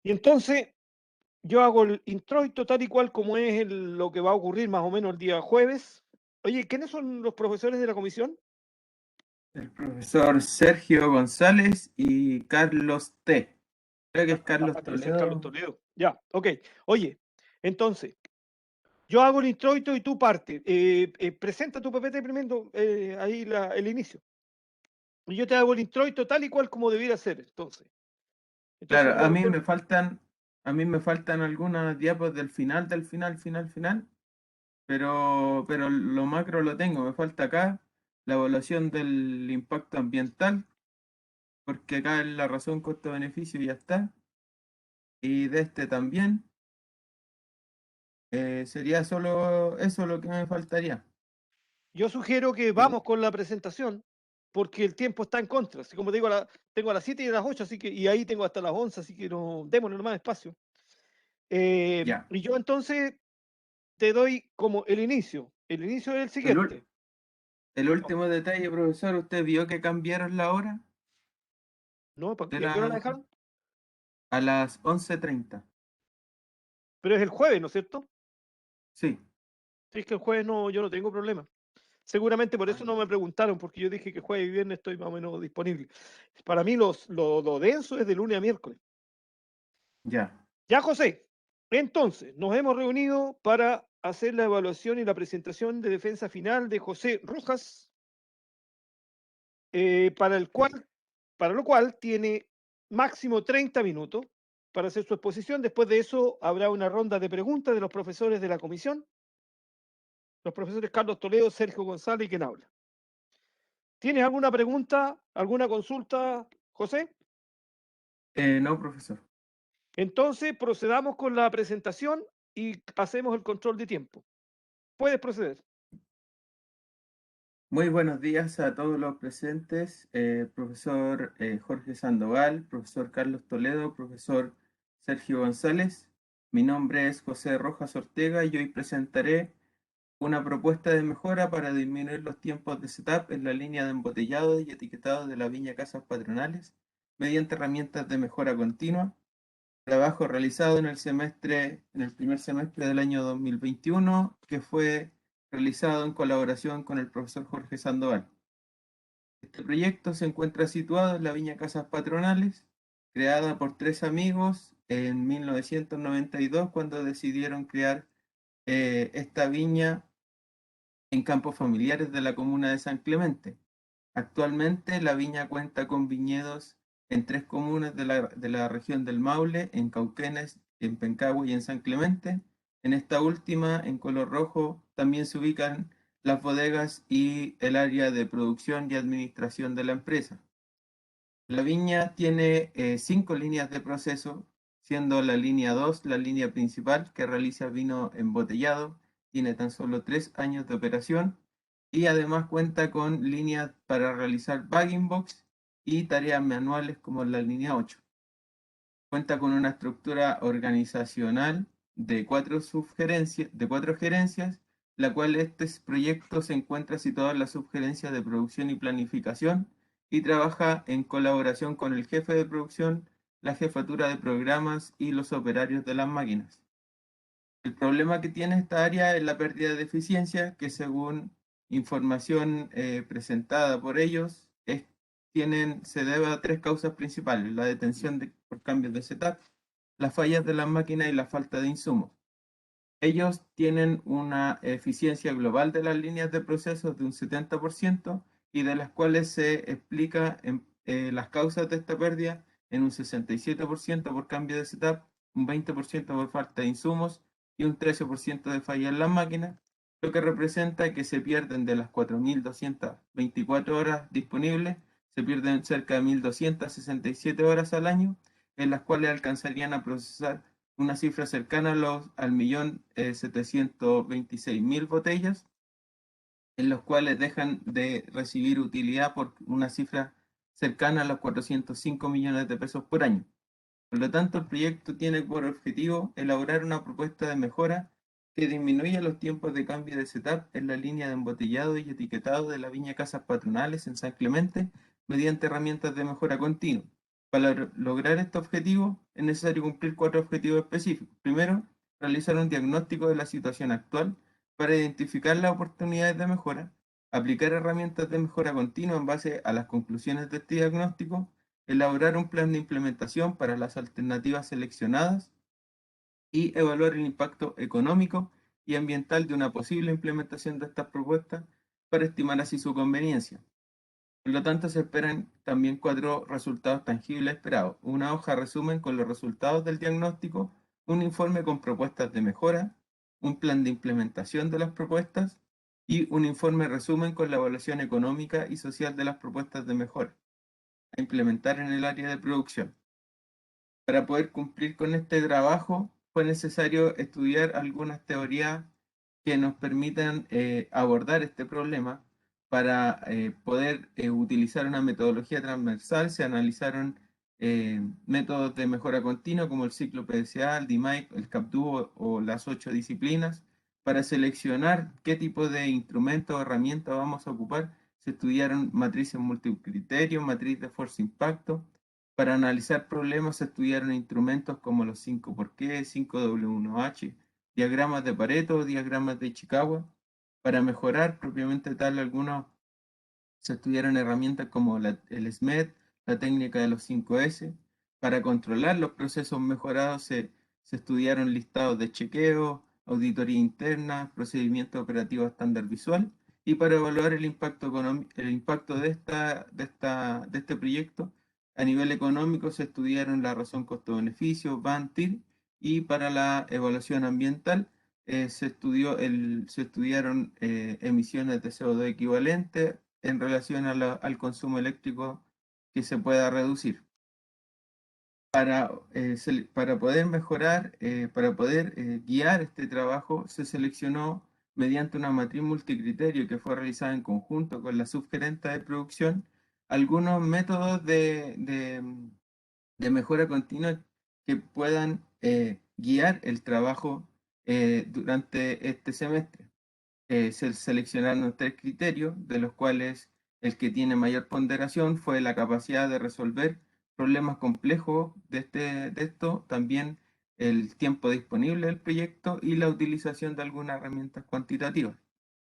Y entonces yo hago el introito tal y cual como es lo que va a ocurrir más o menos el día jueves. Oye, ¿quiénes son los profesores de la comisión? El profesor Sergio González y Carlos T. Creo que es Carlos Debe ser Carlos Toledo. Toledo. Ya, ok. Oye, entonces, yo hago el introito y tú partes. Presenta tu PPT primero, ahí el inicio. Y yo te hago el introito tal y cual como debiera ser, entonces. Entonces, Claro, una cuestión, a mí me faltan algunas diapos del final, pero lo macro lo tengo. Me falta acá la evaluación del impacto ambiental, porque acá es la razón costo-beneficio y ya está. Y de este también. Sería solo eso lo que me faltaría. yo sugiero que Y vamos con la presentación, porque el tiempo está en contra. Así como te digo, tengo a las 7 y a las 8, así que, y ahí tengo hasta las 11, así que no, démosle más espacio. ya. Y yo entonces te doy como el inicio. El inicio es el El, ul- siguiente. el último detalle, profesor, ¿usted vio que cambiaron la hora ¿No? de ¿Y a qué hora la la, dejaron? a las 11:30? Pero es el jueves, ¿no es cierto? Sí. Sí, es que el jueves no, yo no tengo problema. Seguramente por Ah, eso no me preguntaron, porque yo dije que jueves y viernes estoy más o menos disponible. Para mí lo denso es de lunes a miércoles. ya. Ya, José, entonces nos hemos reunido para hacer la evaluación y la presentación de defensa final de José Rojas, para el Sí. cual, para lo cual tiene máximo 30 minutos para hacer su exposición. Después de eso habrá una ronda de preguntas de los profesores de la comisión, los profesores Carlos Toledo, Sergio González y quien habla. ¿Tienes alguna pregunta, alguna consulta, José? No, profesor. Entonces procedamos con la presentación y hacemos el control de tiempo. Puedes proceder. Muy buenos días a todos los presentes, profesor Jorge Sandoval, profesor Carlos Toledo, profesor Sergio González. Mi nombre es José Rojas Ortega y hoy presentaré una propuesta de mejora para disminuir los tiempos de setup en la línea de embotellado y etiquetado de la Viña Casas Patronales mediante herramientas de mejora continua. Trabajo realizado en el primer semestre del año 2021, que fue realizado en colaboración con el profesor Jorge Sandoval. Este proyecto se encuentra situado en la Viña Casas Patronales, creada por tres amigos en 1992 cuando decidieron crear esta viña en campos familiares de la comuna de San Clemente. Actualmente la viña cuenta con viñedos en tres comunas de la región del Maule, en Cauquenes, en Pencahue y en San Clemente. En esta última, en color rojo, también se ubican las bodegas y el área de producción y administración de la empresa. La viña tiene cinco líneas de proceso, siendo la línea 2 la línea principal que realiza vino embotellado, tiene tan solo 3 años de operación y además cuenta con líneas para realizar bagging box y tareas manuales como la línea 8. Cuenta con una estructura organizacional de cuatro gerencias, la cual este proyecto se encuentra situado en la subgerencia de producción y planificación y trabaja en colaboración con el jefe de producción, la jefatura de programas y los operarios de las máquinas. El problema que tiene esta área es la pérdida de eficiencia, que según información presentada por ellos, se debe a tres causas principales: la detención por cambios de setup, las fallas de las máquinas y la falta de insumos. Ellos tienen una eficiencia global de las líneas de procesos de un 70% y de las cuales se explica las causas de esta pérdida en un 67% por cambio de setup, un 20% por falta de insumos y un 13% de falla en las máquinas, lo que representa que se pierden de las 4.224 horas disponibles, se pierden cerca de 1.267 horas al año, en las cuales alcanzarían a procesar una cifra cercana al 1.726.000 botellas, en los cuales dejan de recibir utilidad por una cifra cercana a los 405 millones de pesos por año. Por lo tanto, el proyecto tiene por objetivo elaborar una propuesta de mejora que disminuya los tiempos de cambio de setup en la línea de embotellado y etiquetado de la Viña Casas Patronales en San Clemente mediante herramientas de mejora continua. Para lograr este objetivo, es necesario cumplir 4 objetivos específicos. Primero, realizar un diagnóstico de la situación actual para identificar las oportunidades de mejora, aplicar herramientas de mejora continua en base a las conclusiones de este diagnóstico, elaborar un plan de implementación para las alternativas seleccionadas y evaluar el impacto económico y ambiental de una posible implementación de estas propuestas para estimar así su conveniencia. Por lo tanto, se esperan también 4 resultados tangibles esperados: una hoja resumen con los resultados del diagnóstico, un informe con propuestas de mejora, un plan de implementación de las propuestas y un informe resumen con la evaluación económica y social de las propuestas de mejora a implementar en el área de producción. Para poder cumplir con este trabajo fue necesario estudiar algunas teorías que nos permitan abordar este problema. Para poder utilizar una metodología transversal se analizaron métodos de mejora continua como el ciclo PDCA, el DMAIC, el CAPDU o las 8 disciplinas. Para seleccionar qué tipo de instrumento o herramienta vamos a ocupar, se estudiaron matrices multicriterio, matriz de fuerza impacto. Para analizar problemas se estudiaron instrumentos como los 5 por qué, 5W1H, diagramas de Pareto, diagramas de Ishikawa. Para mejorar propiamente tal, algunos se estudiaron herramientas como el SMED, la técnica de los 5S. Para controlar los procesos mejorados se estudiaron listados de chequeo, auditoría interna, procedimiento operativo estándar visual. Y para evaluar el impacto de este proyecto a nivel económico se estudiaron la razón costo-beneficio, BAN-TIR, y para la evaluación ambiental se estudiaron emisiones de CO2 equivalentes en relación al consumo eléctrico que se pueda reducir. Para poder mejorar, para poder guiar este trabajo, se seleccionó mediante una matriz multicriterio que fue realizada en conjunto con la subgerenta de producción algunos métodos de mejora continua que puedan guiar el trabajo durante este semestre. Se seleccionaron 3 criterios, de los cuales el que tiene mayor ponderación fue la capacidad de resolver problemas complejos de esto, también el tiempo disponible del proyecto y la utilización de algunas herramientas cuantitativas,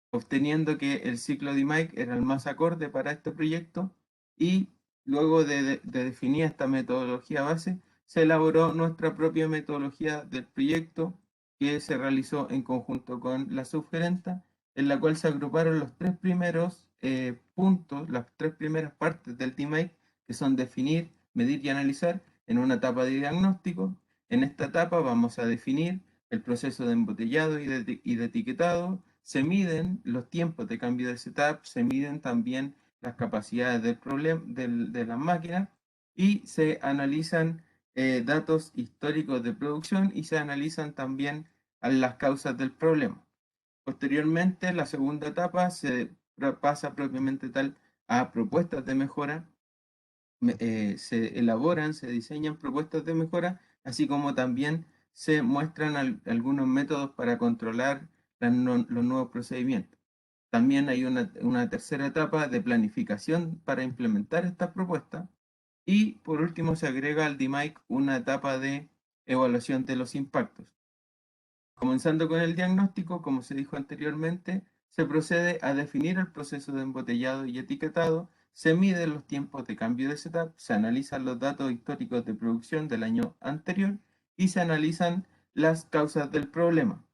obteniendo que el ciclo de DMAIC era el más acorde para este proyecto. Y luego de definir esta metodología base, se elaboró nuestra propia metodología del proyecto que se realizó en conjunto con la subgerenta, en la cual se agruparon los 3 primeros puntos, las 3 primeras partes del DMAIC, que son definir, medir y analizar, en una etapa de diagnóstico. En esta etapa vamos a definir el proceso de embotellado y de etiquetado. Se miden los tiempos de cambio de setup, se miden también las capacidades de las máquinas y se analizan datos históricos de producción y se analizan también las causas del problema. Posteriormente, la segunda etapa se pasa propiamente tal a propuestas de mejora. Se elaboran, se diseñan propuestas de mejora, así como también se muestran algunos métodos para controlar los nuevos procedimientos. También hay una tercera etapa de planificación para implementar estas propuestas. Y por último se agrega al DMAIC una etapa de evaluación de los impactos. Comenzando con el diagnóstico, como se dijo anteriormente, se procede a definir el proceso de embotellado y etiquetado, se miden los tiempos de cambio de setup, se analizan los datos históricos de producción del año anterior y se analizan las causas del problema.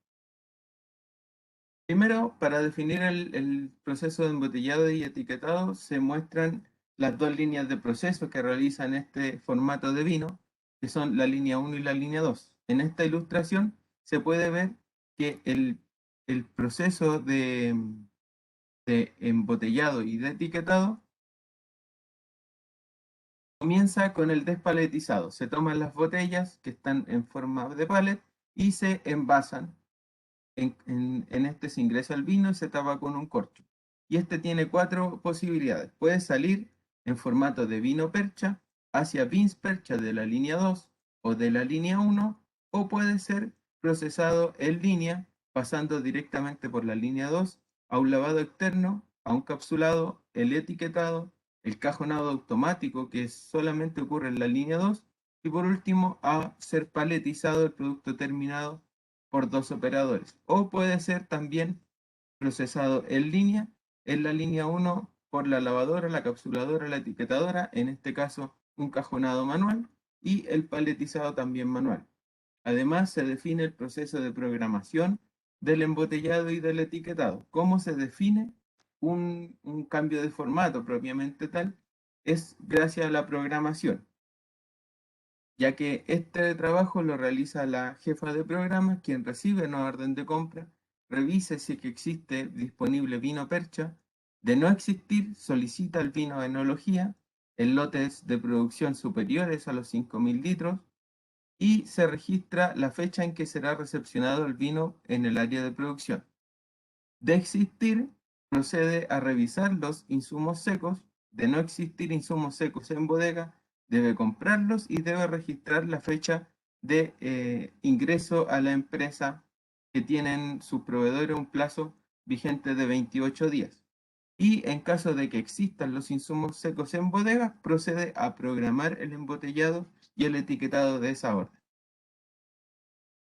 Primero, para definir el proceso de embotellado y etiquetado, se muestran las 2 líneas de proceso que realizan este formato de vino, que son la línea 1 y la línea 2. En esta ilustración se puede ver que el proceso de embotellado y de etiquetado comienza con el despaletizado. Se toman las botellas que están en forma de palet y se envasan. En este se ingresa el vino y se tapa con un corcho. Y este tiene 4 posibilidades. Puede salir en formato de vino percha hacia beans percha de la línea 2 o de la línea 1, o puede ser procesado en línea pasando directamente por la línea 2 a un lavado externo, a un capsulado, el etiquetado, el cajonado automático que solamente ocurre en la línea 2 Y por último, a ser paletizado el producto terminado por dos operadores. O puede ser también procesado en línea, en la línea 1 por la lavadora, la capsuladora, la etiquetadora, en este caso un cajonado manual, y el paletizado también manual. Además, se define el proceso de programación del embotellado y del etiquetado. ¿Cómo se define un cambio de formato propiamente tal? Es gracias a la programación, ya que este trabajo lo realiza la jefa de programa, quien recibe una orden de compra, revisa si que existe disponible vino percha, de no existir, solicita el vino enología en lotes de producción superiores a los 5.000 litros y se registra la fecha en que será recepcionado el vino en el área de producción. De existir, procede a revisar los insumos secos. De no existir insumos secos en bodega, debe comprarlos y debe registrar la fecha de ingreso a la empresa que tienen sus proveedores un plazo vigente de 28 días. Y en caso de que existan los insumos secos en bodega, procede a programar el embotellado y el etiquetado de esa orden.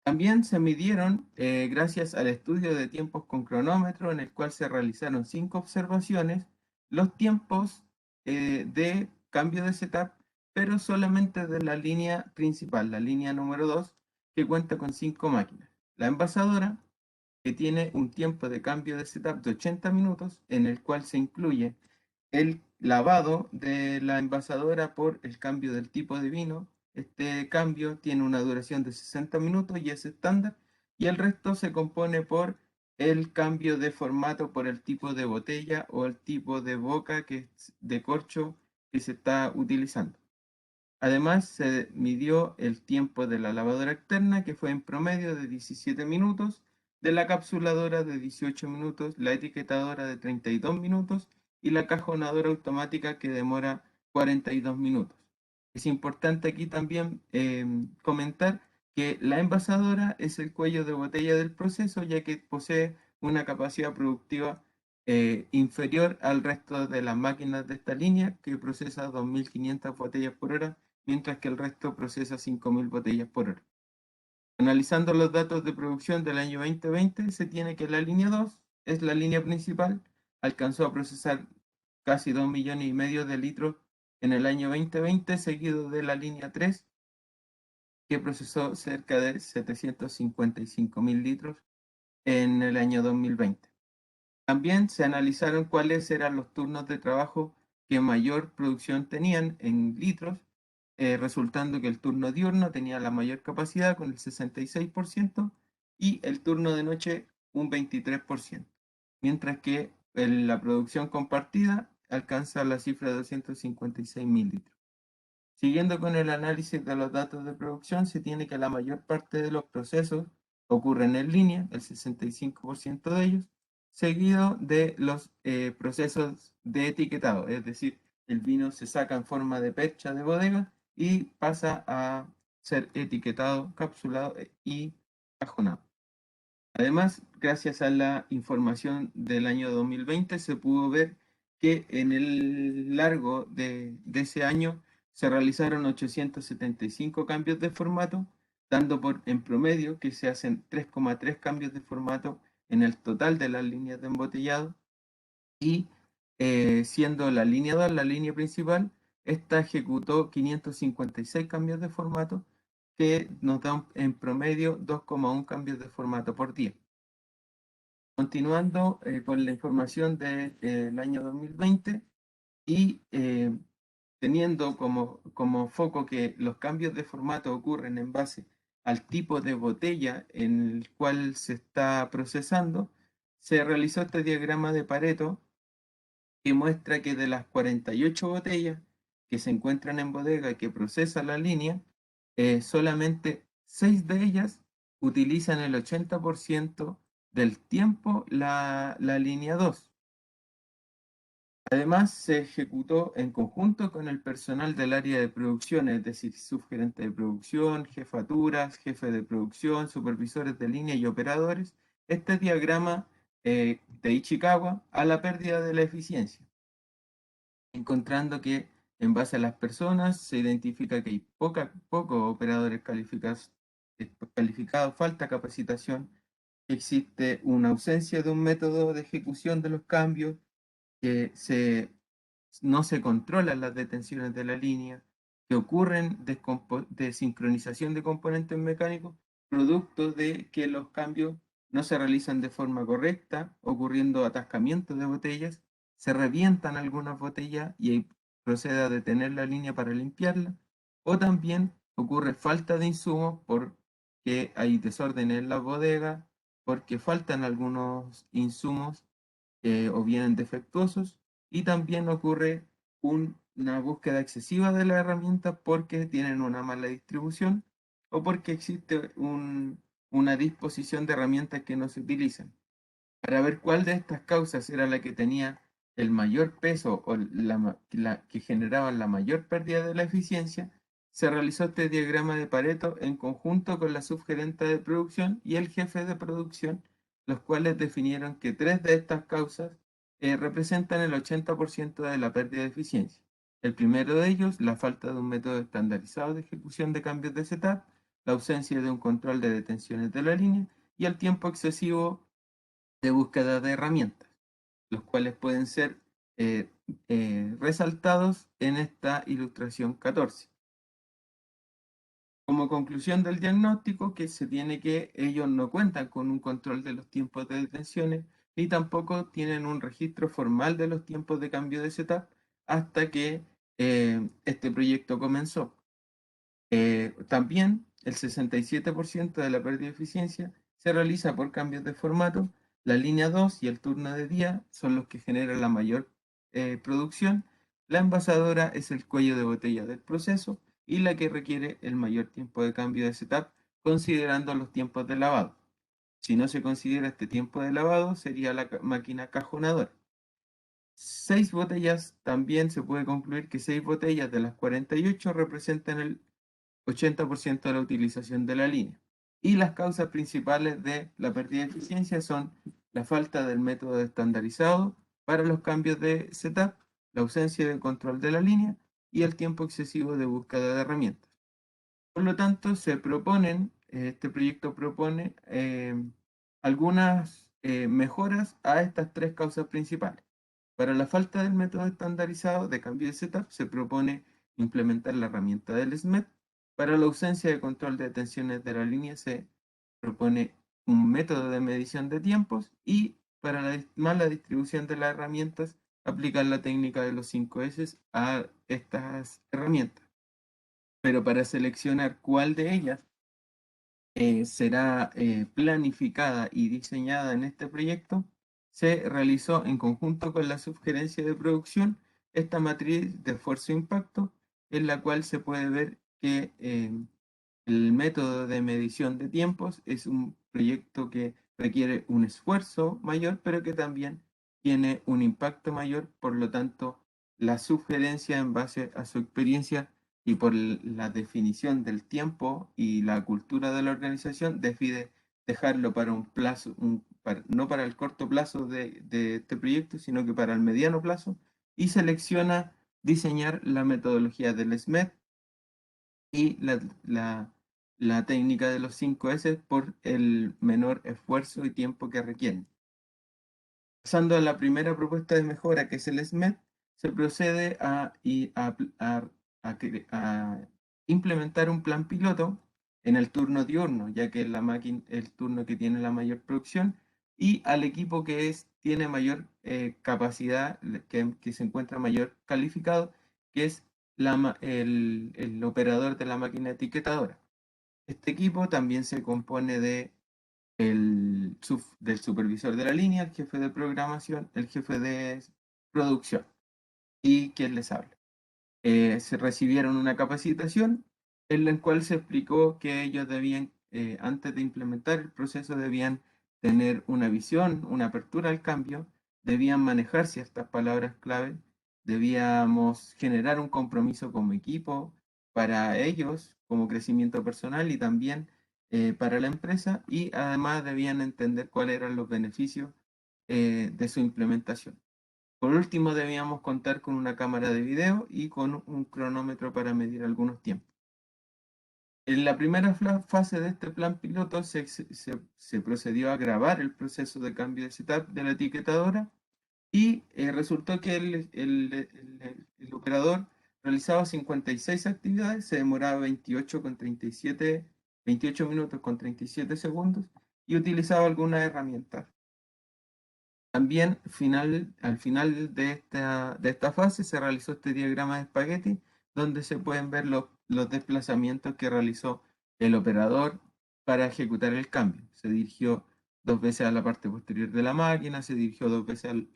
También se midieron, gracias al estudio de tiempos con cronómetro, en el cual se realizaron 5 observaciones, los tiempos de cambio de setup, pero solamente de la línea principal, la línea número 2, que cuenta con 5 máquinas. La envasadora, que tiene un tiempo de cambio de setup de 80 minutos, en el cual se incluye el lavado de la envasadora por el cambio del tipo de vino. Este cambio tiene una duración de 60 minutos y es estándar, y el resto se compone por el cambio de formato por el tipo de botella o el tipo de boca de corcho que se está utilizando. Además, se midió el tiempo de la lavadora externa, que fue en promedio de 17 minutos, de la capsuladora de 18 minutos, la etiquetadora de 32 minutos y la cajonadora automática que demora 42 minutos. Es importante aquí también comentar que la envasadora es el cuello de botella del proceso, ya que posee una capacidad productiva inferior al resto de las máquinas de esta línea, que procesa 2.500 botellas por hora, mientras que el resto procesa 5.000 botellas por hora. Analizando los datos de producción del año 2020, se tiene que la línea 2 es la línea principal, alcanzó a procesar casi 2,5 millones de litros en el año 2020, seguido de la línea 3, que procesó cerca de 755.000 litros en el año 2020. También se analizaron cuáles eran los turnos de trabajo que mayor producción tenían en litros, resultando que el turno diurno tenía la mayor capacidad con el 66% y el turno de noche un 23%, mientras que la producción compartida alcanza la cifra de 256.000 litros. Siguiendo con el análisis de los datos de producción, se tiene que la mayor parte de los procesos ocurren en línea, el 65% de ellos, seguido de los procesos de etiquetado, es decir, el vino se saca en forma de percha de bodega y pasa a ser etiquetado, capsulado y cajonado. Además, gracias a la información del año 2020, se pudo ver que en el largo de ese año se realizaron 875 cambios de formato, dando por en promedio que se hacen 3,3 cambios de formato en el total de las líneas de embotellado, y siendo la línea 2 la línea principal, esta ejecutó 556 cambios de formato, que nos dan en promedio 2,1 cambios de formato por día. Continuando con la información del año 2020 y teniendo como foco que los cambios de formato ocurren en base al tipo de botella en el cual se está procesando, se realizó este diagrama de Pareto que muestra que de las 48 botellas que se encuentran en bodega que procesa la línea, solamente 6 de ellas utilizan el 80% del tiempo la línea 2. Además, se ejecutó en conjunto con el personal del área de producción, es decir, subgerente de producción, jefaturas, jefe de producción, supervisores de línea y operadores, este diagrama de Ichikawa a la pérdida de la eficiencia, encontrando que En base a las personas, se identifica que hay pocos operadores calificados, falta capacitación, existe una ausencia de un método de ejecución de los cambios, que no se controlan las detenciones de la línea, que ocurren desincronización de componentes mecánicos, producto de que los cambios no se realizan de forma correcta, ocurriendo atascamientos de botellas, se revientan algunas botellas y ahí procede a detener la línea para limpiarla, o también ocurre falta de insumos porque hay desorden en la bodega, porque faltan algunos insumos o vienen defectuosos, y también ocurre una búsqueda excesiva de la herramienta porque tienen una mala distribución o porque existe una disposición de herramientas que no se utilizan. Para ver cuál de estas causas era la que tenía el mayor peso o la que generaba la mayor pérdida de la eficiencia, se realizó este diagrama de Pareto en conjunto con la subgerente de producción y el jefe de producción, los cuales definieron que tres de estas causas representan el 80% de la pérdida de eficiencia. El primero de ellos, la falta de un método estandarizado de ejecución de cambios de setup, la ausencia de un control de detenciones de la línea y el tiempo excesivo de búsqueda de herramientas, los cuales pueden ser eh, resaltados en esta ilustración 14. Como conclusión del diagnóstico, que se tiene que ellos no cuentan con un control de los tiempos de detenciones, ni tampoco tienen un registro formal de los tiempos de cambio de setup hasta que este proyecto comenzó. También el 67% de la pérdida de eficiencia se realiza por cambios de formato. La línea 2 y el turno de día son los que generan la mayor producción. La envasadora es el cuello de botella del proceso y la que requiere el mayor tiempo de cambio de setup, considerando los tiempos de lavado. Si no se considera este tiempo de lavado, sería la máquina cajonadora. 6 botellas, también se puede concluir que 6 botellas de las 48 representan el 80% de la utilización de la línea. Y las causas principales de la pérdida de eficiencia son la falta del método estandarizado para los cambios de setup, la ausencia de control de la línea y el tiempo excesivo de búsqueda de herramientas. Por lo tanto, este proyecto propone algunas mejoras a estas tres causas principales. Para la falta del método estandarizado de cambio de setup, se propone implementar la herramienta del SMET. Para la ausencia de control de tensiones de la línea, se propone un método de medición de tiempos, y para la mala distribución de las herramientas, aplicar la técnica de los 5 S a estas herramientas. Pero para seleccionar cuál de ellas será planificada y diseñada en este proyecto, se realizó en conjunto con la subgerencia de producción esta matriz de esfuerzo-impacto, en la cual se puede ver que el método de medición de tiempos es un proyecto que requiere un esfuerzo mayor, pero que también tiene un impacto mayor. Por lo tanto, la sugerencia, en base a su experiencia y por la definición del tiempo y la cultura de la organización, decide dejarlo para un plazo, no para el corto plazo de este proyecto, sino que para el mediano plazo, y selecciona diseñar la metodología del SMED y la técnica de los 5 S por el menor esfuerzo y tiempo que requieren. Pasando a la primera propuesta de mejora, que es el SMED, se procede a implementar un plan piloto en el turno diurno, ya que es el turno que tiene la mayor producción, y al equipo que tiene mayor capacidad, que se encuentra mayor calificado, que es el operador de la máquina etiquetadora. Este equipo también se compone del supervisor de la línea, el jefe de programación, el jefe de producción y quien les habla. Se recibieron una capacitación en la cual se explicó que ellos debían, antes de implementar el proceso, debían tener una visión, una apertura al cambio, debían manejar ciertas palabras clave, debíamos generar un compromiso como equipo para ellos, como crecimiento personal y también para la empresa, y además debían entender cuáles eran los beneficios de su implementación. Por último, debíamos contar con una cámara de video y con un cronómetro para medir algunos tiempos. En la primera fase de este plan piloto se procedió a grabar el proceso de cambio de setup de la etiquetadora y resultó que el operador realizaba 56 actividades, se demoraba 28 minutos con 37 segundos y utilizaba algunas herramientas. También al final de esta fase se realizó este diagrama de espagueti donde se pueden ver los desplazamientos que realizó el operador para ejecutar el cambio. Se dirigió 2 veces a la parte posterior de la máquina, se dirigió 2 veces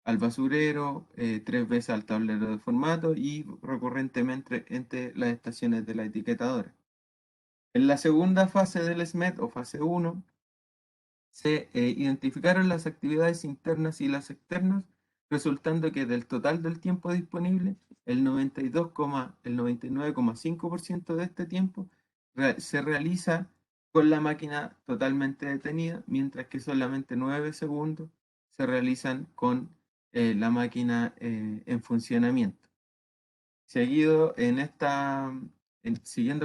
al basurero, 3 veces al tablero de formato y recurrentemente entre las estaciones de la etiquetadora. En la segunda fase del SMET o fase 1, se identificaron las actividades internas y las externas, resultando que del total del tiempo disponible, el 99,5% de este tiempo se realiza con la máquina totalmente detenida, mientras que solamente 9 segundos se realizan con la máquina en funcionamiento. Siguiendo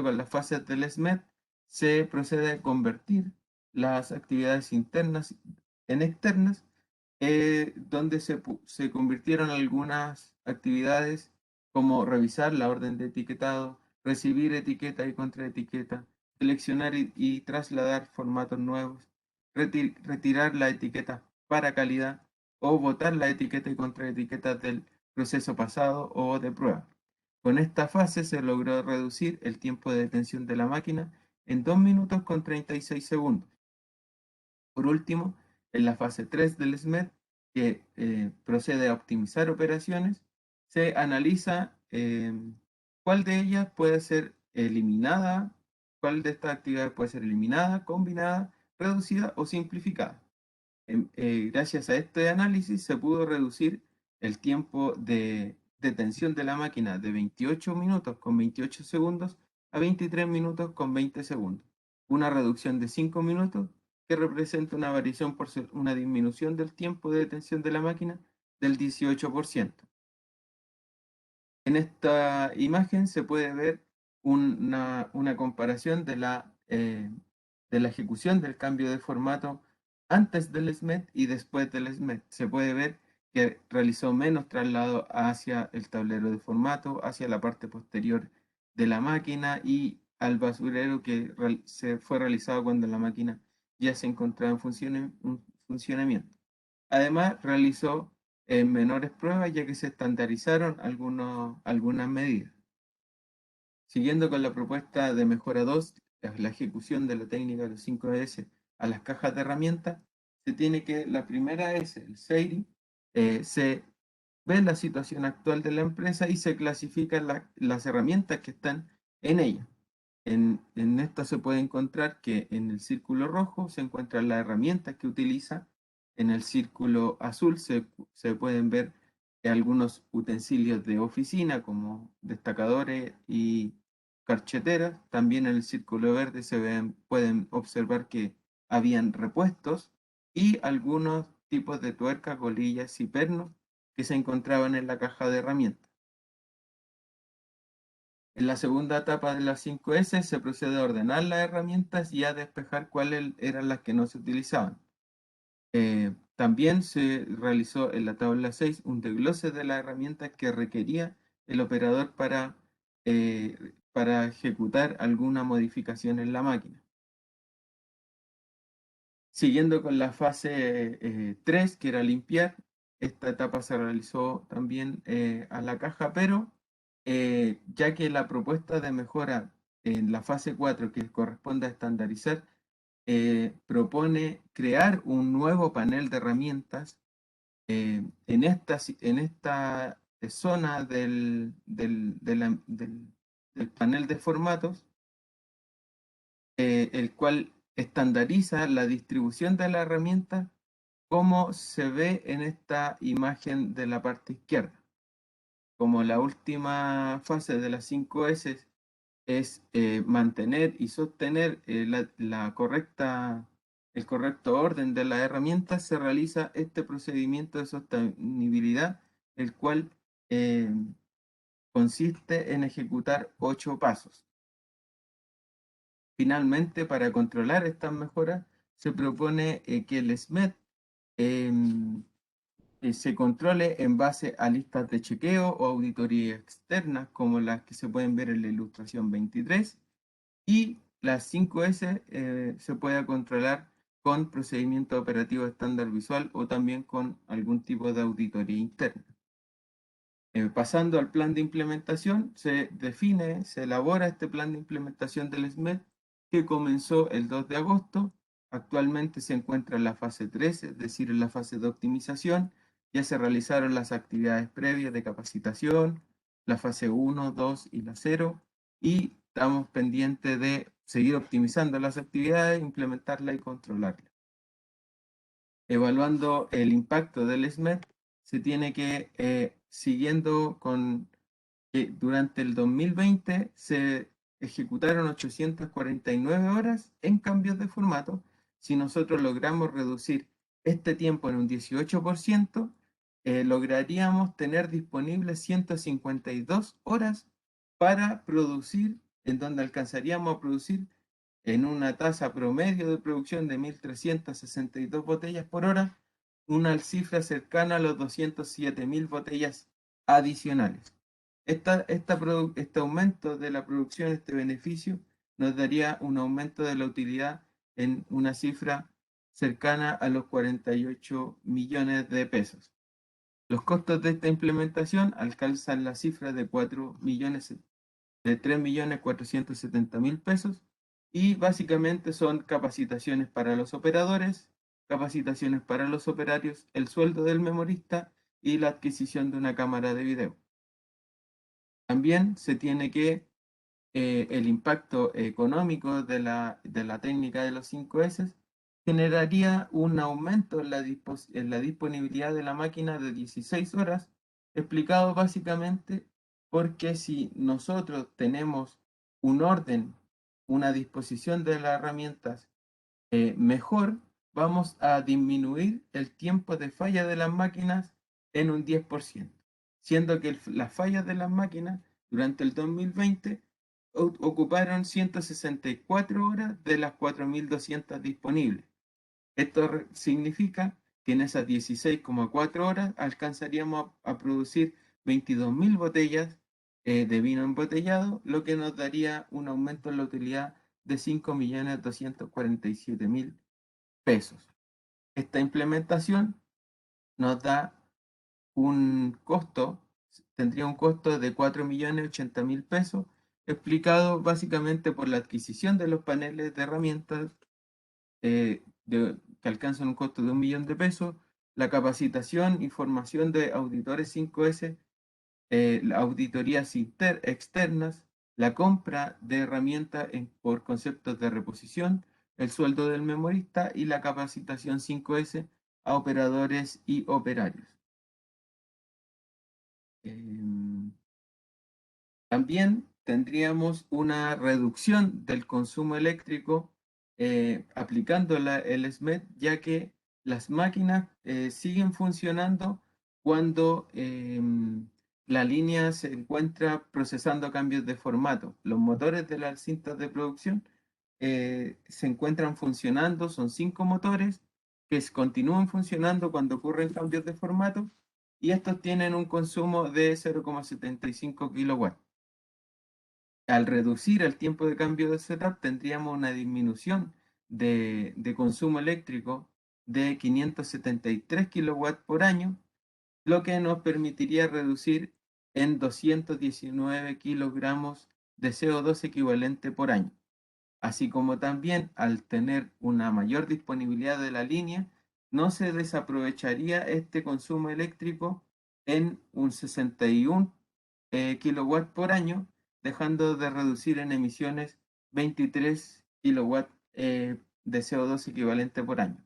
con las fases del SMET, se procede a convertir las actividades internas en externas, donde se convirtieron algunas actividades como revisar la orden de etiquetado, recibir etiqueta y contraetiqueta, seleccionar y trasladar formatos nuevos, retirar la etiqueta para calidad o botar la etiqueta y contraetiqueta del proceso pasado o de prueba. Con esta fase se logró reducir el tiempo de detención de la máquina en 2 minutos con 36 segundos. Por último, en la fase 3 del SMET, que procede a optimizar operaciones, se analiza cuál de ellas puede ser eliminada, cuál de estas actividades puede ser eliminada, combinada, reducida o simplificada. Gracias a este análisis se pudo reducir el tiempo de detención de la máquina de 28 minutos con 28 segundos a 23 minutos con 20 segundos. Una reducción de 5 minutos que representa una variación por una disminución del tiempo de detención de la máquina del 18%. En esta imagen se puede ver una comparación de la ejecución del cambio de formato antes del SMET y después del SMET. Se puede ver que realizó menos traslado hacia el tablero de formato, hacia la parte posterior de la máquina y al basurero que se fue realizado cuando la máquina ya se encontraba en funcionamiento. Además, realizó menores pruebas ya que se estandarizaron algunas medidas. Siguiendo con la propuesta de mejora 2, la ejecución de la técnica de los 5S a las cajas de herramientas, se tiene que la primera S, el SEIRI, se ve la situación actual de la empresa y se clasifican las herramientas que están en ella. En esta se puede encontrar que en el círculo rojo se encuentran las herramientas que utiliza, en el círculo azul se pueden ver algunos utensilios de oficina como destacadores y carcheteras. También en el círculo verde pueden observar que habían repuestos y algunos tipos de tuercas, golillas y pernos que se encontraban en la caja de herramientas. En la segunda etapa de las 5S se procede a ordenar las herramientas y a despejar cuáles eran las que no se utilizaban. También se realizó en la tabla 6 un desglose de las herramientas que requería el operador para ejecutar alguna modificación en la máquina. Siguiendo con la fase 3, que era limpiar, esta etapa se realizó también a la caja, pero ya que la propuesta de mejora en la fase 4, que corresponde a estandarizar, propone crear un nuevo panel de herramientas en esta zona del panel de formatos, el cual estandariza la distribución de la herramienta como se ve en esta imagen de la parte izquierda. Como la última fase de las 5S es mantener y sostener el correcto orden de las herramientas, se realiza este procedimiento de sostenibilidad el cual consiste en ejecutar 8 pasos. Finalmente, para controlar estas mejoras, se propone que el SMED se controle en base a listas de chequeo o auditorías externas, como las que se pueden ver en la ilustración 23, y las 5S se pueda controlar con procedimiento operativo estándar visual o también con algún tipo de auditoría interna. Pasando al plan de implementación, se elabora este plan de implementación del SMED que comenzó el 2 de agosto. Actualmente se encuentra en la fase 3, es decir, en la fase de optimización. Ya se realizaron las actividades previas de capacitación, la fase 1, 2 y la 0, y estamos pendientes de seguir optimizando las actividades, implementarlas y controlarlas. Evaluando el impacto del SMED, se tiene que, siguiendo con que durante el 2020 se ejecutaron 849 horas en cambios de formato. Si nosotros logramos reducir este tiempo en un 18%, lograríamos tener disponibles 152 horas para producir, en donde alcanzaríamos a producir en una tasa promedio de producción de 1.362 botellas por hora, una cifra cercana a los 207.000 botellas adicionales. Este aumento de la producción, este beneficio, nos daría un aumento de la utilidad en una cifra cercana a los 48 millones de pesos. Los costos de esta implementación alcanzan la cifra de 3.470.000 pesos y básicamente son capacitaciones para los operadores, capacitaciones para los operarios, el sueldo del memorista y la adquisición de una cámara de video. También se tiene que el impacto económico de la técnica de los 5S generaría un aumento en la disponibilidad de la máquina de 16 horas, explicado básicamente porque si nosotros tenemos un orden, una disposición de las herramientas mejor, vamos a disminuir el tiempo de falla de las máquinas en un 10%, siendo que las fallas de las máquinas durante el 2020 ocuparon 164 horas de las 4.200 disponibles. Esto significa que en esas 16,4 horas alcanzaríamos a producir 22.000 botellas de vino embotellado, lo que nos daría un aumento en la utilidad de 5.247.000 pesos. Esta implementación nos da un costo, tendría un costo de 4.080.000 pesos, explicado básicamente por la adquisición de los paneles de herramientas que alcanzan un costo de 1 millón de pesos, la capacitación y formación de auditores 5S, auditorías externas, la compra de herramientas por conceptos de reposición, el sueldo del memorista y la capacitación 5S a operadores y operarios. También tendríamos una reducción del consumo eléctrico aplicando el SMED, ya que las máquinas siguen funcionando cuando la línea se encuentra procesando cambios de formato. Los motores de las cintas de producción se encuentran funcionando, son 5 motores que continúan funcionando cuando ocurren cambios de formato y estos tienen un consumo de 0,75 kilowatts. Al reducir el tiempo de cambio de setup, tendríamos una disminución de consumo eléctrico de 573 kilowatts por año, lo que nos permitiría reducir en 219 kilogramos de CO2 equivalente por año. Así como también al tener una mayor disponibilidad de la línea, no se desaprovecharía este consumo eléctrico en un 61 kilowatts por año, dejando de reducir en emisiones 23 kilowatts de CO2 equivalente por año.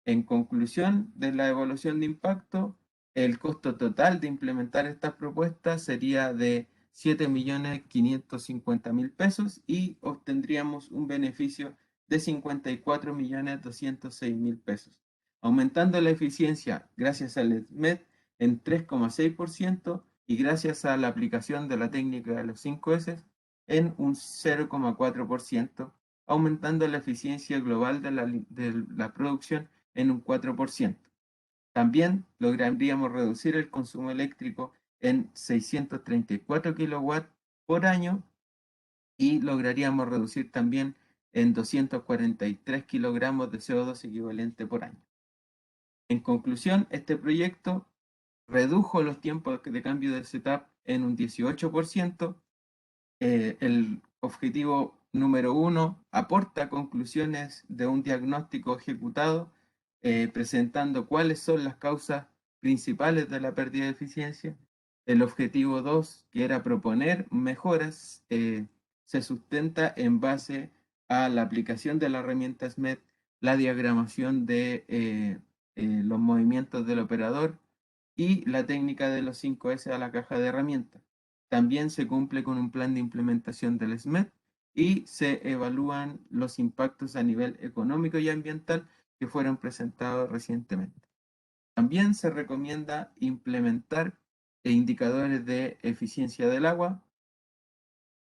En conclusión de la evaluación de impacto, el costo total de implementar estas propuestas sería de 7.550.000 pesos y obtendríamos un beneficio de 54.206.000 pesos. Aumentando la eficiencia gracias al SMED, en 3,6% y gracias a la aplicación de la técnica de los 5 S en un 0,4%, aumentando la eficiencia global de la producción en un 4%. También lograríamos reducir el consumo eléctrico en 634 kilowatts por año y lograríamos reducir también en 243 kilogramos de CO2 equivalente por año. En conclusión, este proyecto redujo los tiempos de cambio del setup en un 18%. El objetivo número 1 aporta conclusiones de un diagnóstico ejecutado, presentando cuáles son las causas principales de la pérdida de eficiencia. El objetivo 2, que era proponer mejoras, se sustenta en base a la aplicación de la herramienta SMED, la diagramación de los movimientos del operador y la técnica de los 5S a la caja de herramientas. También se cumple con un plan de implementación del SMED y se evalúan los impactos a nivel económico y ambiental que fueron presentados recientemente. También se recomienda implementar indicadores de eficiencia del agua,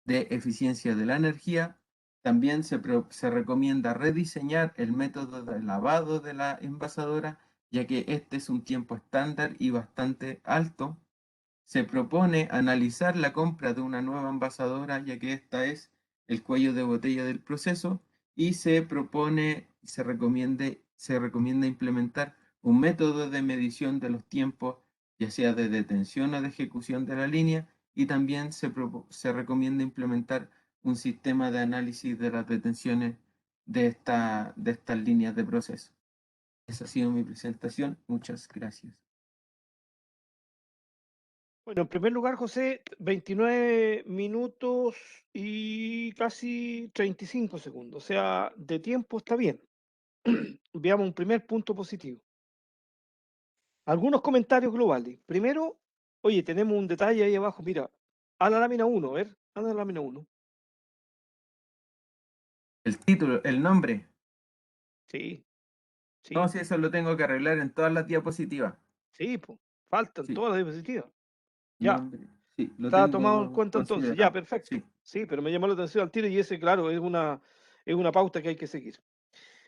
de eficiencia de la energía. También se recomienda rediseñar el método de lavado de la envasadora, ya que este es un tiempo estándar y bastante alto. Se propone analizar la compra de una nueva envasadora, ya que esta es el cuello de botella del proceso, y se recomienda implementar un método de medición de los tiempos, ya sea de detención o de ejecución de la línea, y también se recomienda implementar un sistema de análisis de las detenciones de estas líneas de proceso. Esa ha sido mi presentación. Muchas gracias. Bueno, en primer lugar, José, 29 minutos y casi 35 segundos. O sea, de tiempo está bien. Veamos un primer punto positivo. Algunos comentarios globales. Primero, oye, tenemos un detalle ahí abajo. Mira, a la lámina 1, a ver, a la lámina 1. El título, el nombre. Sí, No, sí, si eso lo tengo que arreglar en todas las diapositivas. sí, pues, faltan Sí, todas las diapositivas. Ya, nombre. Sí, lo está tomado en tengo cuenta entonces. Ya, considerado. perfecto. Sí, Sí, pero me llamó la atención al tiro y ese, claro, es una pauta que hay que seguir.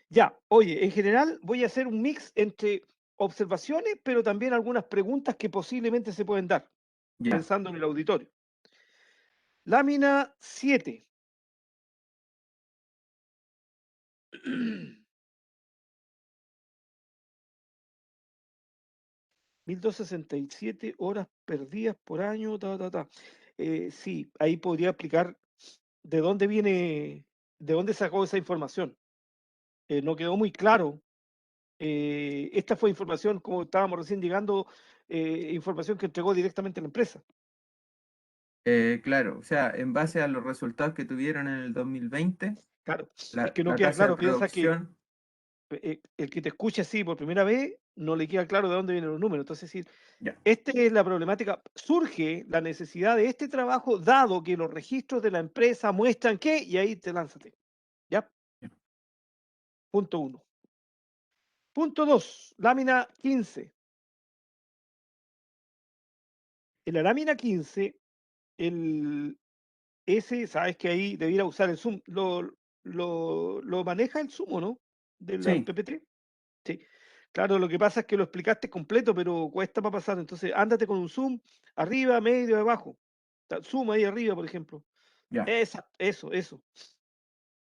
Ya, oye, en general voy a hacer un mix entre observaciones, pero también algunas preguntas que posiblemente se pueden dar, ya. pensando en el auditorio. Lámina 7. 1267 horas perdidas por año, sí, ahí podría explicar de dónde viene, de dónde sacó esa información. No quedó muy claro. Esta fue información, como estábamos recién llegando, información que entregó directamente la empresa. Claro, o sea, en base a los resultados que tuvieron en el 2020, Claro, es la, que no la queda tasa de claro. Piensa que producción, el que te escucha así por primera vez no le queda claro de dónde vienen los números. Entonces, sí, ya, esta es la problemática. Surge la necesidad de este trabajo, dado que los registros de la empresa muestran que, y ahí te lánzate. ¿Ya? ya. Punto uno. Punto dos, lámina 15. En la lámina 15, el ese, sabes que ahí debiera usar el Zoom. Lo maneja el Zoom, ¿o no? De la Sí, PPT. Sí. Claro, lo que pasa es que lo explicaste completo, pero cuesta para pasar. Entonces, ándate con un zoom, arriba, medio, abajo. Zoom ahí arriba, por ejemplo. ya. Eso.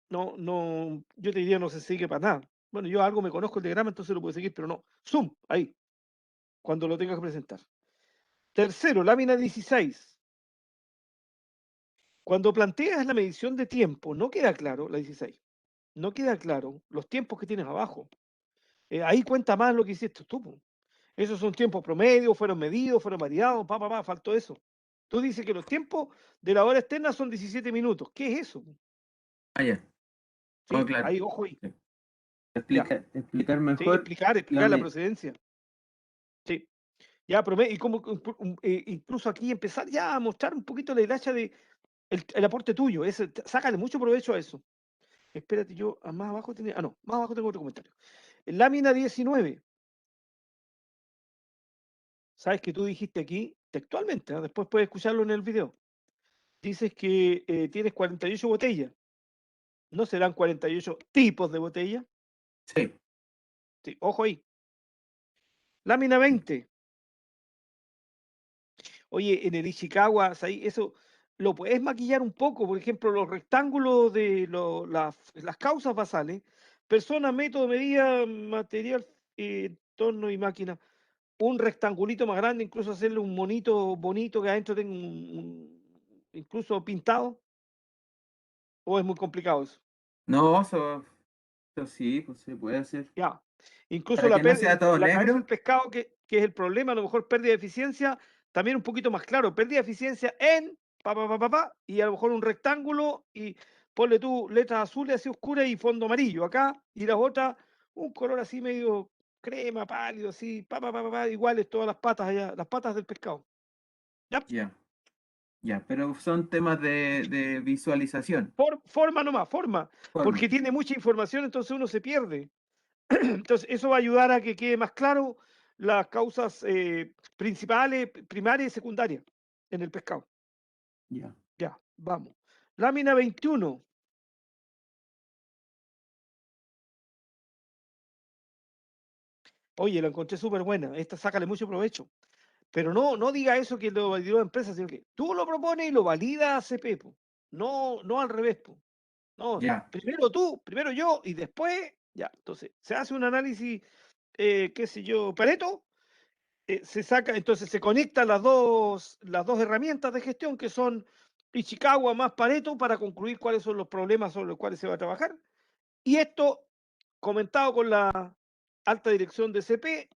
No, no, yo te diría no se sigue para nada. Bueno, yo algo me conozco el diagrama, entonces lo puedo seguir, pero no. Zoom, ahí, cuando lo tengas que presentar. Tercero, lámina 16. Cuando planteas la medición de tiempo, no queda claro, la 16, no queda claro los tiempos que tienes abajo. Ahí cuenta más lo que hiciste tú, po. Esos son tiempos promedio, fueron medidos, fueron variados, faltó eso. Tú dices que los tiempos de la hora externa son 17 minutos. ¿Qué es eso? Ah, ya. Oh, Sí, claro. ahí, ojo ahí. Sí. Ya. Explicar Sí, mejor la explicar la procedencia. Sí. Ya, y como incluso aquí empezar ya a mostrar un poquito la hilacha de el aporte tuyo. Sácale mucho provecho a eso. Espérate, yo más abajo tenía. Ah, no, más abajo tengo otro comentario. En lámina 19. sabes que tú dijiste aquí textualmente, ¿no? Después puedes escucharlo en el video. Dices que tienes 48 botellas. ¿No serán 48 tipos de botella? Sí, Sí, ojo ahí. Lámina 20. Oye, en el Ishikawa, ahí eso lo puedes maquillar un poco. Por ejemplo, los rectángulos de las causas basales, persona, método, medida, material, torno y máquina. Un rectangulito más grande, incluso hacerle un monito bonito que adentro tenga incluso pintado, o es muy complicado eso. no, eso sí, pues se puede hacer. Ya. Incluso Para que no sea todo la cabeza del negro, pescado, que es el problema, a lo mejor pérdida de eficiencia, también un poquito más claro, pérdida de eficiencia en y a lo mejor un rectángulo y ponle tú letras azules así oscuras y fondo amarillo acá, y las otras, un color así medio crema, pálido, así, iguales todas las patas allá, las patas del pescado. ¿Ya? ya, ya, pero son temas de visualización, Forma nomás, forma, forma. porque tiene mucha información, entonces uno se pierde. Entonces, eso va a ayudar a que quede más claro las causas principales, primarias y secundarias en el pescado. Ya. Ya, vamos. Lámina 21. Oye, la encontré súper buena. Esta sácale mucho provecho. Pero no diga eso que lo validó la empresa, sino que tú lo propones y lo valida ACP, po. No al revés, po. No, Ya, primero tú, primero yo y después, ya. Entonces, se hace un análisis, qué sé yo, Pareto. Se saca, entonces se conectan las dos herramientas de gestión que son Ichikawa más Pareto para concluir cuáles son los problemas sobre los cuales se va a trabajar. Y esto, comentado con la alta dirección de CP,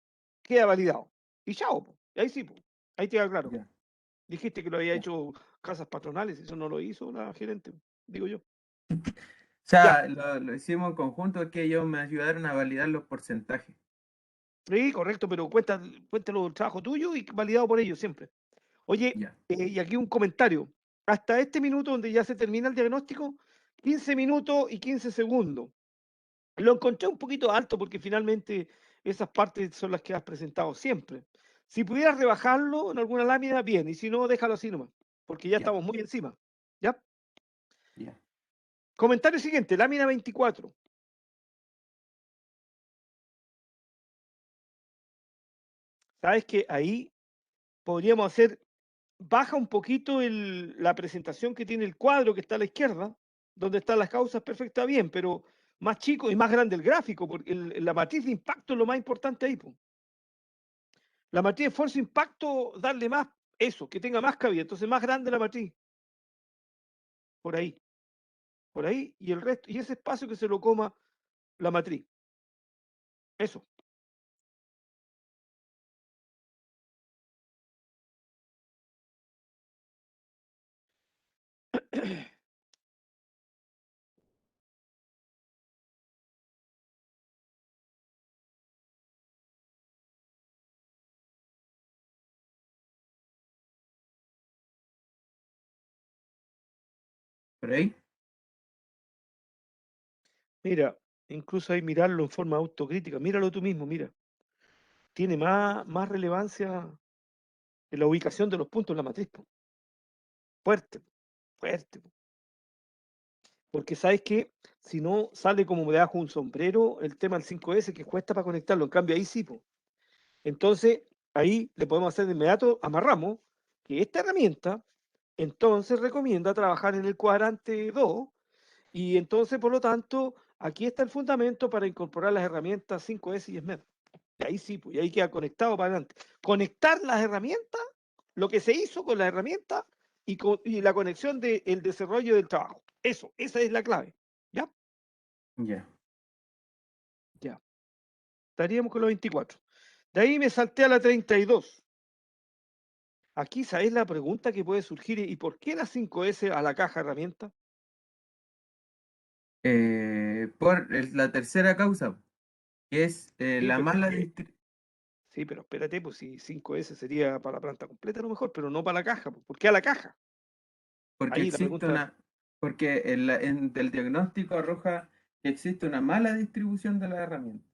queda validado. Y chao, po. Y ahí sí, po. Ahí te queda claro. ya, Dijiste que lo había ya. hecho casas patronales, eso no lo hizo la gerente, digo yo. O Ya, sea, lo hicimos en conjunto, que ellos me ayudaron a validar los porcentajes. sí, correcto, pero cuéntalo el trabajo tuyo y validado por ellos siempre. Oye, Ya, y aquí un comentario. Hasta este minuto donde ya se termina el diagnóstico, 15 minutos y 15 segundos. Lo encontré un poquito alto porque finalmente esas partes son las que has presentado siempre. Si pudieras rebajarlo en alguna lámina, bien, y si no, déjalo así nomás, porque ya ya, estamos muy encima. ¿Ya? ya. Comentario siguiente, lámina 24. Sabes que ahí podríamos hacer, baja un poquito la presentación que tiene el cuadro que está a la izquierda, donde están las causas perfecta bien, pero más chico y más grande el gráfico, porque la matriz de impacto es lo más importante ahí, po. La matriz de esfuerzo-impacto, darle más, eso, que tenga más cabida, entonces más grande la matriz, por ahí, por ahí, y el resto, y ese espacio que se lo coma la matriz, eso. ¿Por ahí? Mira, incluso ahí mirarlo en forma autocrítica, míralo tú mismo, mira, tiene más relevancia en la ubicación de los puntos en la matriz, po. Fuerte, fuerte. Porque sabes que si no sale como debajo un sombrero el tema del 5S que cuesta para conectarlo, en cambio ahí sí, po. Entonces ahí le podemos hacer de inmediato, amarramos que esta herramienta entonces recomienda trabajar en el cuadrante 2 y entonces por lo tanto aquí está el fundamento para incorporar las herramientas 5S y SMED. Y ahí sí, pues, y ahí queda conectado para adelante. Conectar las herramientas, lo que se hizo con las herramientas y la conexión del desarrollo del trabajo. Eso, esa es la clave. ¿Ya? Ya. Ya. Estaríamos con los 24. De ahí me salté a la 32. Aquí, ¿sabéis la pregunta que puede surgir? ¿Y por qué la 5S a la caja herramienta? La tercera causa, que es Sí, la pero es mala que, distribución. sí, pero espérate, pues si 5S sería para la planta completa a lo mejor, pero no para la caja, pues. ¿Por qué a la caja? Porque Ahí la existe pregunta, una, porque el diagnóstico arroja que existe una mala distribución de las herramientas.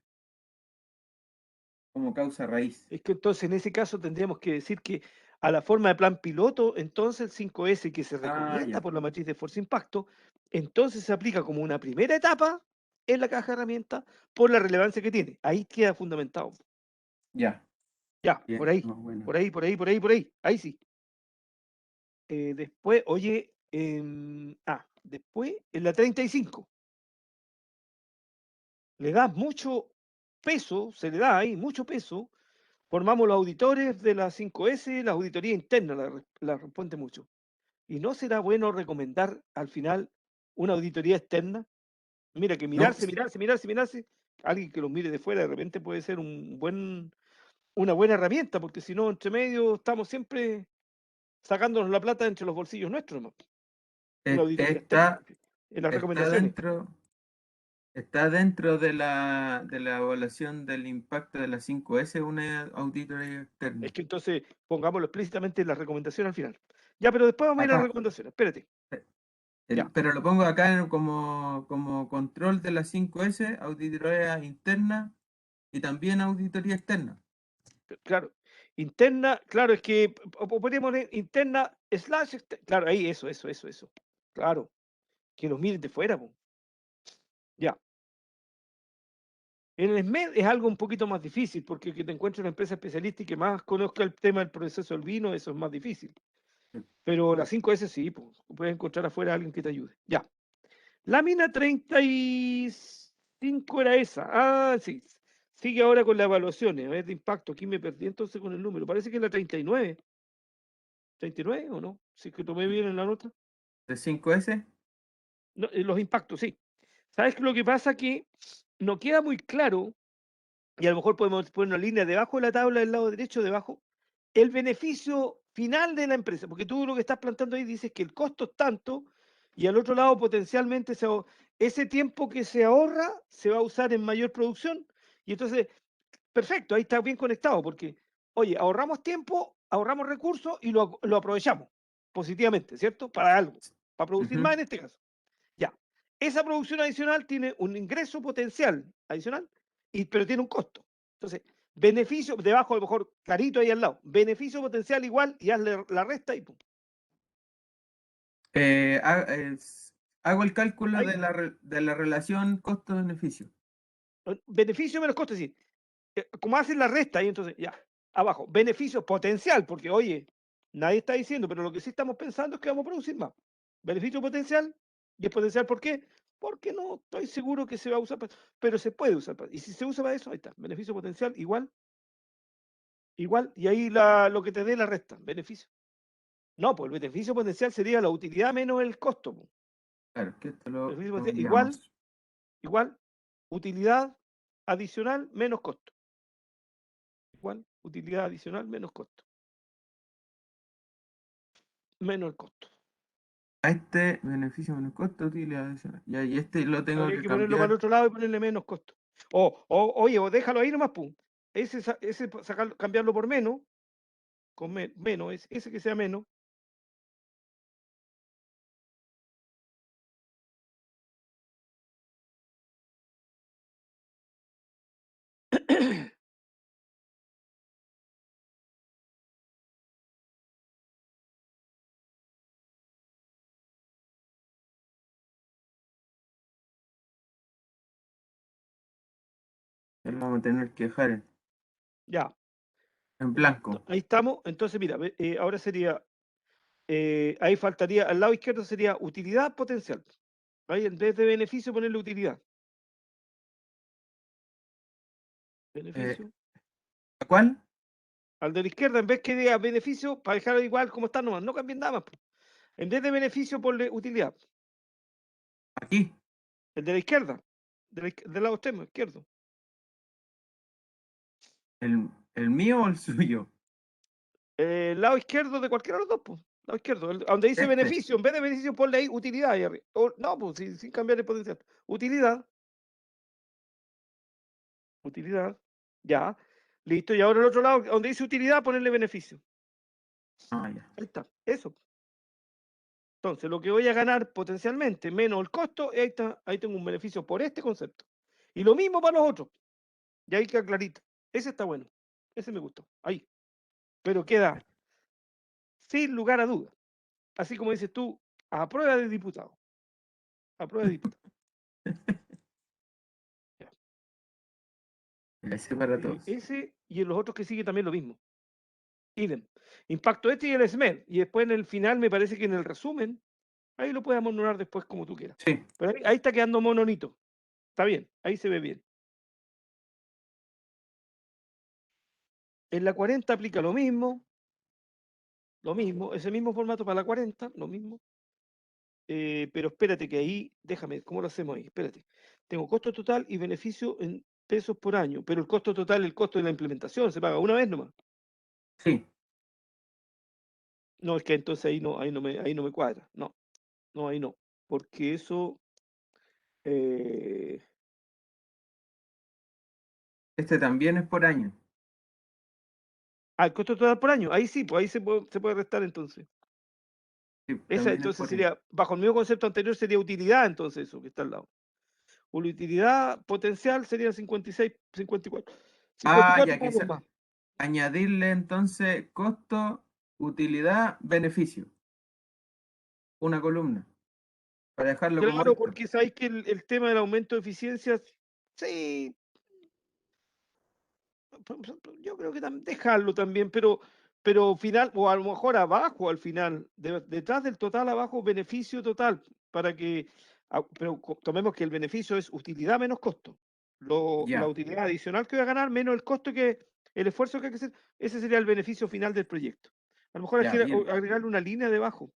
como causa raíz. Es que entonces en ese caso tendríamos que decir que a la forma de plan piloto, entonces el 5S que se Ah, recomienda ya, por la matriz de fuerza impacto, entonces se aplica como una primera etapa en la caja de herramientas por la relevancia que tiene. Ahí queda fundamentado. ya, Ya, por bien, ahí, más bueno. por ahí, por ahí, por ahí, por ahí. Ahí sí. Después, oye, después en la 35 le das mucho peso, se le da ahí mucho peso. Formamos los auditores de la 5S, la auditoría interna la responde mucho. ¿Y no será bueno recomendar al final una auditoría externa? Mira, que No, mirarse, alguien que los mire de fuera de repente puede ser una buena herramienta, porque si no, entre medio estamos siempre sacándonos la plata entre los bolsillos nuestros, ¿no? Una auditoría externa, está, en las está recomendaciones. dentro, está dentro de la evaluación del impacto de la 5S una auditoría Es externa. que entonces pongámoslo explícitamente en las recomendaciones al final. Ya, pero después vamos a ir a las Acá, recomendaciones. Espérate. eh, Ya, pero lo pongo acá como, como control de la 5S, auditoría interna y también auditoría externa. claro. Interna, claro, es que podríamos poner interna slash, claro, ahí, eso. Claro, que los miren de fuera, po. Ya. En el SMED es algo un poquito más difícil, porque que te encuentres una empresa especialista y que más conozca el tema del proceso del vino, eso es más difícil. Pero la 5S sí, pues, puedes encontrar afuera a alguien que te ayude. Ya. Lámina 35 era esa. Ah, sí. Sigue ahora con las evaluaciones, a ver, de impacto. Aquí me perdí entonces con el número. Parece que es la 39. ¿39 o no? Si es que tomé bien en la nota. ¿De 5S? No, los impactos, sí. ¿Sabes qué? Lo que pasa que no queda muy claro, y a lo mejor podemos poner una línea debajo de la tabla del lado derecho, debajo, el beneficio final de la empresa, porque tú lo que estás planteando ahí dices que el costo es tanto y al otro lado potencialmente ese tiempo que se ahorra se va a usar en mayor producción y entonces, perfecto, ahí está bien conectado porque, oye, ahorramos tiempo, ahorramos recursos y lo aprovechamos positivamente, ¿cierto? Para algo, para producir Ujú. más en este caso. Ya. Esa producción adicional tiene un ingreso potencial adicional, pero tiene un costo. Entonces, beneficio, debajo a lo mejor clarito ahí al lado, beneficio potencial igual y hazle la resta y pum. Eh, ha- es- Hago el cálculo Ahí, de la relación costo-beneficio. beneficio menos costo, es decir, como hacen la resta ahí, entonces ya, abajo, beneficio potencial, porque oye, nadie está diciendo, pero lo que sí estamos pensando es que vamos a producir más. Beneficio potencial, y es potencial, ¿por qué? Porque no estoy seguro que se va a usar, pero se puede usar. Y si se usa para eso, ahí está, beneficio potencial igual. Igual, y ahí lo que te dé la resta, beneficio. No, pues el beneficio potencial sería la utilidad menos el costo, po. Claro, que esto Beneficio lo potencial, igual, enviamos. igual, utilidad adicional menos costo. Igual, utilidad adicional menos costo. Menos el costo. A este beneficio menos costo, utilidad adicional. Ya, y este lo tengo Habría que que ponerlo para el cambiar. otro lado y ponerle menos costo. Oye, o déjalo ahí nomás, pum. Ese cambiarlo por menos, con menos, ese que sea menos. Lo vamos a tener que dejar Ya, en blanco. ahí estamos. Entonces, mira, ahora sería, ahí faltaría, al lado izquierdo sería utilidad potencial. Ahí en vez de beneficio ponerle utilidad. Eh, Beneficio. ¿A cuál? Al de la izquierda, en vez que diga beneficio, para dejarlo igual como está nomás, no cambien nada más, po. En vez de beneficio, ponle utilidad. Aquí. El de la izquierda, del lado extremo, izquierdo. El mío o el suyo? El lado izquierdo de cualquiera de los dos, pues. Lado izquierdo, donde dice Este. beneficio, en vez de beneficio, ponle ahí utilidad ahí arriba. No, pues sin cambiar el potencial. Utilidad, utilidad, ya. Listo. Y ahora el otro lado, donde dice utilidad, ponerle beneficio. Ah, ya. Ahí está. Eso. Entonces, lo que voy a ganar potencialmente, menos el costo, ahí está, ahí tengo un beneficio por este concepto. Y lo mismo para los otros. Y ahí queda clarito. Ese está bueno. Ese me gustó. Ahí. Pero queda sin lugar a dudas. Así como dices tú, a prueba de diputado. A prueba de diputado. Ya. Ese para todos. Ese y en los otros que sigue también lo mismo. Idem. Impacto este y el SMED. Y después en el final me parece que en el resumen, ahí lo puedes amonorar después como tú quieras. Sí, Pero ahí está quedando mononito. Está bien, ahí se ve bien. En la 40 aplica lo mismo, ese mismo formato para la 40, lo mismo. Pero espérate que ahí, déjame, ¿cómo lo hacemos ahí? Espérate. Tengo costo total y beneficio en pesos por año, pero el costo total, el costo de la implementación, se paga una vez nomás. sí. No, es que entonces ahí no me cuadra. No, no, ahí no. Porque eso, eh, Este también es por año. el costo total por año, ahí sí, pues ahí se puede restar entonces. Sí, Esa también es entonces por año. sería, bajo el mismo concepto anterior sería utilidad, entonces eso que está al lado. O la utilidad potencial sería 56, 54. Ah, 54 ya que pagos más. añadirle entonces costo, utilidad, beneficio. Una columna. Para dejarlo como Claro, esto. porque sabéis que el tema del aumento de eficiencias, sí, yo creo que dejarlo también, pero final, o a lo mejor abajo al final, detrás del total abajo, beneficio total, para que, pero tomemos que el beneficio es utilidad menos costo. La Ya, utilidad adicional que voy a ganar menos el costo el esfuerzo que hay que hacer, ese sería el beneficio final del proyecto. A lo mejor hay ya, que bien. agregarle una línea debajo.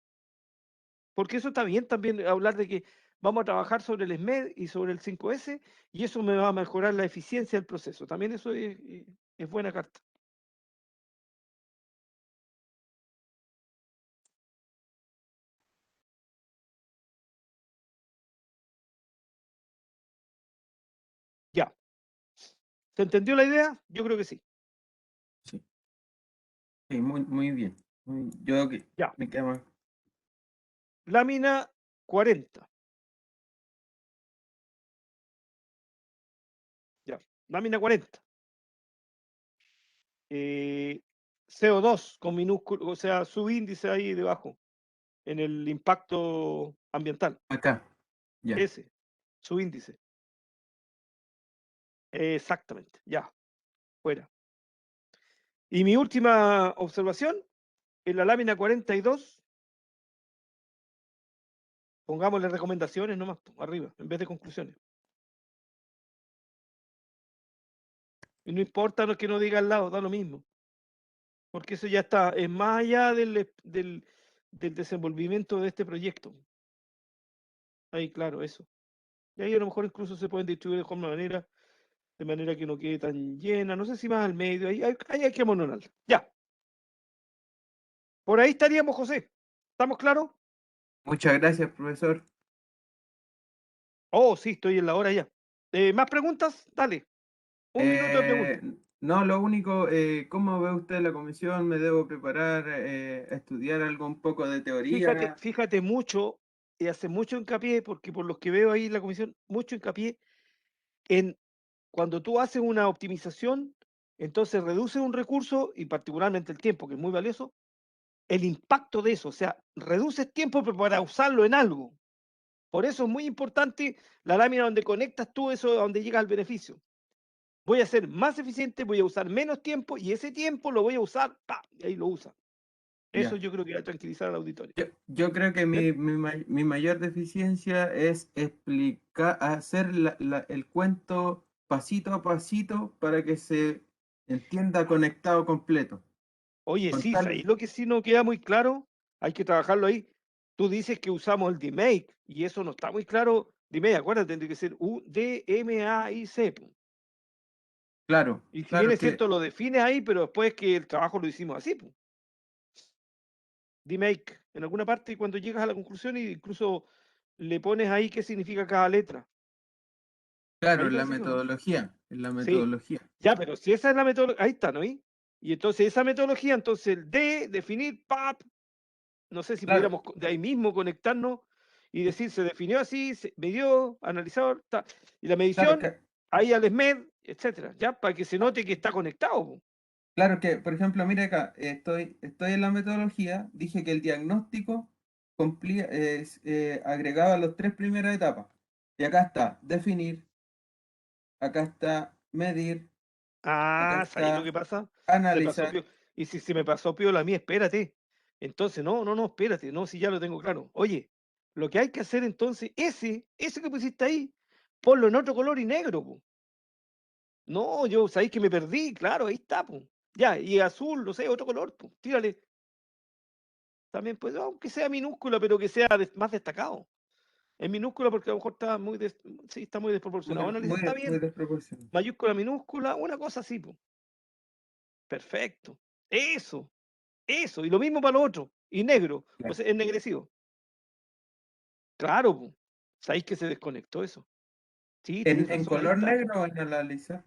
Porque eso está bien también hablar de que vamos a trabajar sobre el SMED y sobre el 5S y eso me va a mejorar la eficiencia del proceso. También eso es buena carta. Ya. ¿Se entendió la idea? Yo creo que sí. Sí, sí, muy, muy bien. Yo que Ya. me queda más. Lámina 40. Ya. Lámina 40. Eh, CO2 con minúsculo, o sea, subíndice ahí debajo, en el impacto ambiental. Acá, ya. Ese, subíndice. Exactamente. Ya. Fuera. Y mi última observación, en la lámina 42. Pongámosle recomendaciones nomás, arriba, en vez de conclusiones. Y no importa lo que no diga al lado, da lo mismo. Porque eso ya está, es más allá del desenvolvimiento de este proyecto. Ahí, claro, eso. Y ahí a lo mejor incluso se pueden distribuir de manera que no quede tan llena. No sé si más al medio, ahí hay que amononar. Ya, por ahí estaríamos, José. ¿Estamos claros? Muchas gracias, profesor. Oh, sí, estoy en la hora ya. ¿Más preguntas? Dale. Un minuto de Eh, pregunta. no, lo único, ¿cómo ve usted la comisión? ¿Me debo preparar a estudiar algo un poco de Fíjate, teoría? fíjate mucho, y hace mucho hincapié, porque por los que veo ahí en la comisión, mucho hincapié en cuando tú haces una optimización, entonces reduces un recurso, y particularmente el tiempo, que es muy valioso, el impacto de eso, o sea, reduces tiempo pero para usarlo en algo. Por eso es muy importante la lámina donde conectas tú eso, a donde llega el beneficio. Voy a ser más eficiente, voy a usar menos tiempo y ese tiempo lo voy a usar, ¡pa! Y ahí lo usa. Eso Ya. yo creo que va a tranquilizar al auditorio. Yo creo que ¿Bien? mi mayor deficiencia es explicar, hacer el cuento pasito a pasito para que se entienda conectado completo. Oye, Con sí, ahí tal, lo que sí no queda muy claro, hay que trabajarlo ahí. Tú dices que usamos el DMAIC y eso no está muy claro. DMAIC, acuérdate, tendría que ser UDMAIC, po. claro, Y si bien claro es que, cierto, lo defines ahí, pero después que el trabajo lo hicimos así, po. DMAIC, en alguna parte cuando llegas a la conclusión, e incluso le pones ahí qué significa cada letra. claro, Ahí parece que, ¿o no? en la Sí. metodología. Ya, pero si esa es la metodología, ahí está, ¿no? Y entonces esa metodología, entonces el D, definir, pap, no sé si Claro, pudiéramos de ahí mismo conectarnos y decir, se definió así, se midió, analizador, y la claro medición, que ahí al SMED, etcétera, ¿ya? Para que se note que está conectado, po. Claro que, por ejemplo, mire acá, estoy en la metodología, dije que el diagnóstico agregaba las tres primeras etapas. Y acá está definir, acá está medir, acá Ah, ¿sabes lo está que pasa? Se pasó analizar. piola. Y si se me pasó piola a mí, espérate. Entonces, no, espérate, no, si ya lo tengo claro. Oye, lo que hay que hacer entonces, ese que pusiste ahí, ponlo en otro color y negro, po. No, yo, sabéis que me perdí, claro, ahí está, po. Ya, y azul, no sé, otro color, po. Tírale. También, pues, aunque sea minúscula, pero que sea más destacado. Es minúscula porque a lo mejor está sí, está muy desproporcionado. Muy, Analiza, está muy, muy bien. desproporcionado. Mayúscula, minúscula, una cosa así, po. Perfecto. Eso. Eso, y lo mismo para lo otro, y negro, o Claro. sea, ennegrecido. Claro, po. ¿Sabéis que se desconectó eso? Sí, tenéis En razón, ahí color está, po. negro o en analizar?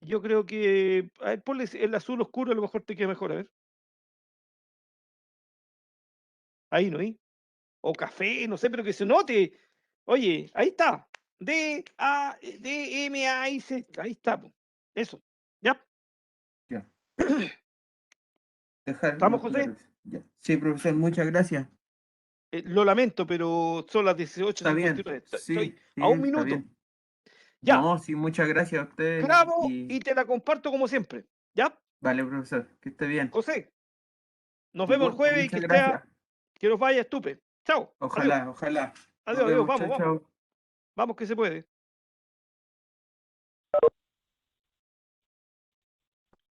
Yo creo que, a ver, ponle el azul oscuro, a lo mejor te queda mejor, a ver. Ahí, ¿no? Ahí. O café, no sé, pero que se note. Oye, ahí está. D-M-A-I-C. Ahí está, po. Eso. ¿Ya? Ya. Dejar ¿Estamos, bien José? claro eso. Ya. Sí, profesor, muchas gracias. Lo lamento, pero son las Está bien. 18:59. Estoy Sí, sí, a un está minuto. bien. Ya. No, sí, muchas gracias a usted Grabo y y te la comparto como siempre. ¿Ya? vale, profesor, que esté bien. José, nos vemos el jueves y Muchas gracias. que nos vaya estúpido. Chao. Adiós. Ojalá, ojalá. Nos Adiós, adiós. vemos. Vamos, Chao, vamos. chao. Vamos que se puede.